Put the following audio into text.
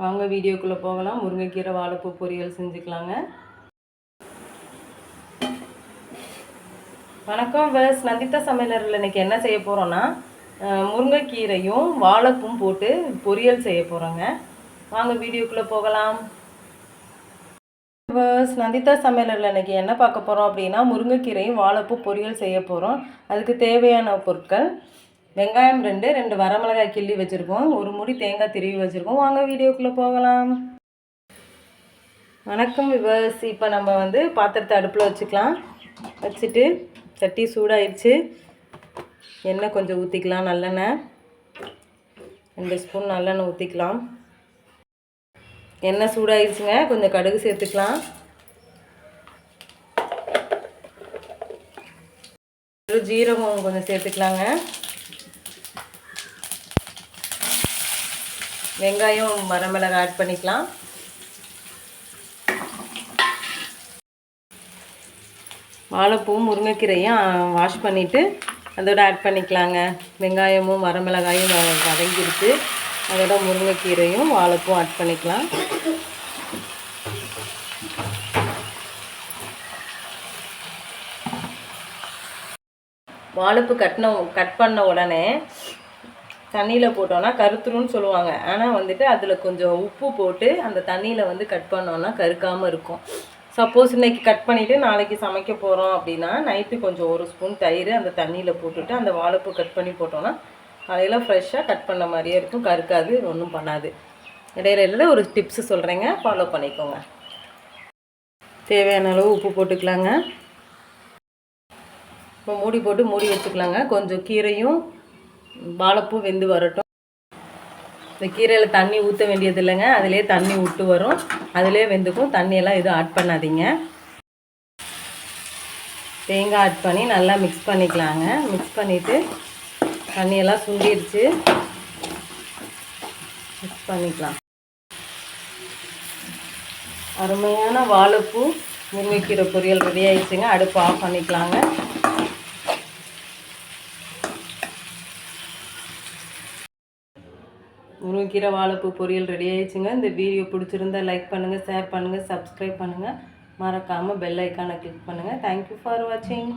வாங்க வீடியோக்குள்ளே போகலாம். முருங்கைக்கீரை வாழைப்பூ பொரியல் செஞ்சுக்கலாங்க. வணக்கம் வேஸ், நந்திதா சமையலறையில் இன்றைக்கி என்ன செய்ய போகிறோன்னா முருங்கைக்கீரையும் வாழைப்பூவும் போட்டு பொரியல் செய்ய போகிறோங்க. வாங்க வீடியோக்குள்ளே போகலாம். வேஸ், நந்திதா சமையலறையில் இன்றைக்கி என்ன பார்க்க போகிறோம் அப்படின்னா முருங்கைக்கீரையும் வாழைப்பூ பொரியல் செய்ய போகிறோம். அதுக்கு தேவையான பொருட்கள்: வெங்காயம் 2 வரமிளகாய் கிள்ளி வச்சுருக்கோம், ஒரு மூடி தேங்காய் திருவி வச்சுருக்கோம். வாங்க வீடியோக்குள்ளே போகலாம். வணக்கம் விவர்ஸ், இப்போ நம்ம பாத்திரத்தை அடுப்பில் வச்சுக்கலாம். வச்சுட்டு சட்டி சூடாயிடுச்சு. எண்ணெய் கொஞ்சம் ஊற்றிக்கலாம். நல்லெண்ணெய் 2 ஸ்பூன் நல்லெண்ணெய் ஊற்றிக்கலாம். எண்ணெய் சூடாயிடுச்சுங்க. கொஞ்சம் கடுகு சேர்த்துக்கலாம். ஜீரகம் கொஞ்சம் சேர்த்துக்கலாங்க. வெங்காயம் வரமிளகாய் ஆட் பண்ணிக்கலாம். வாழைப்பூவும் முருங்கைக்கீரையும் வாஷ் பண்ணிவிட்டு அதோட ஆட் பண்ணிக்கலாங்க. வெங்காயமும் வரமிளகாயும் வதங்கிடுச்சு. அதோட முருங்கைக்கீரையும் வாழைப்பூவும் ஆட் பண்ணிக்கலாம். வாழைப்பூ கட் பண்ண உடனே தண்ணியில் போட்டோன்னா கருத்துருன்னு சொல்லுவாங்க. ஆனால் அதில் கொஞ்சம் உப்பு போட்டு அந்த தண்ணியில் கட் பண்ணோன்னா கருக்காமல் இருக்கும். சப்போஸ் இன்றைக்கி கட் பண்ணிவிட்டு நாளைக்கு சமைக்க போகிறோம் அப்படின்னா நைட்டு கொஞ்சம் 1 ஸ்பூன் தயிர் அந்த தண்ணியில் போட்டுட்டு அந்த வாழைப்பூ கட் பண்ணி போட்டோன்னா காலையில் ஃப்ரெஷ்ஷாக கட் பண்ண மாதிரியே இருக்கும். கருக்காது, ஒன்றும் பண்ணாது. இடையில ஒரு டிப்ஸு சொல்கிறேங்க, ஃபாலோ பண்ணிக்கோங்க. தேவையான அளவு உப்பு போட்டுக்கலாங்க. இப்போ மூடி வச்சுக்கலாங்க. கொஞ்சம் கீரையும் வாழைப்பூ வெந்து வரட்டும். இந்த கீரையில் தண்ணி ஊற்ற வேண்டியது இல்லைங்க, அதிலே தண்ணி விட்டு வரும், அதிலே வெந்துக்கும். தண்ணியெல்லாம் எதுவும் ஆட் பண்ணாதீங்க. தேங்காய் ஆட் பண்ணி நல்லா மிக்ஸ் பண்ணிக்கலாங்க. மிக்ஸ் பண்ணிவிட்டு தண்ணியெல்லாம் சுண்டிடுச்சு, மிக்ஸ் பண்ணிக்கலாம். அருமையான வாழைப்பூ முருங்கைக்கீரை பொரியல் ரெடி ஆகிடுச்சுங்க. அடுப்பு ஆஃப் பண்ணிக்கலாங்க. முருங்கைக்கீரை வாழைப்பூ பொரியல் ரெடி ஆகிடுச்சுங்க. இந்த வீடியோ பிடிச்சிருந்தா லைக் பண்ணுங்கள், ஷேர் பண்ணுங்கள், சப்ஸ்கிரைப் பண்ணுங்கள். மறக்காமல் பெல் ஐக்கானை கிளிக் பண்ணுங்கள். தேங்க்யூ ஃபார் வாட்சிங்.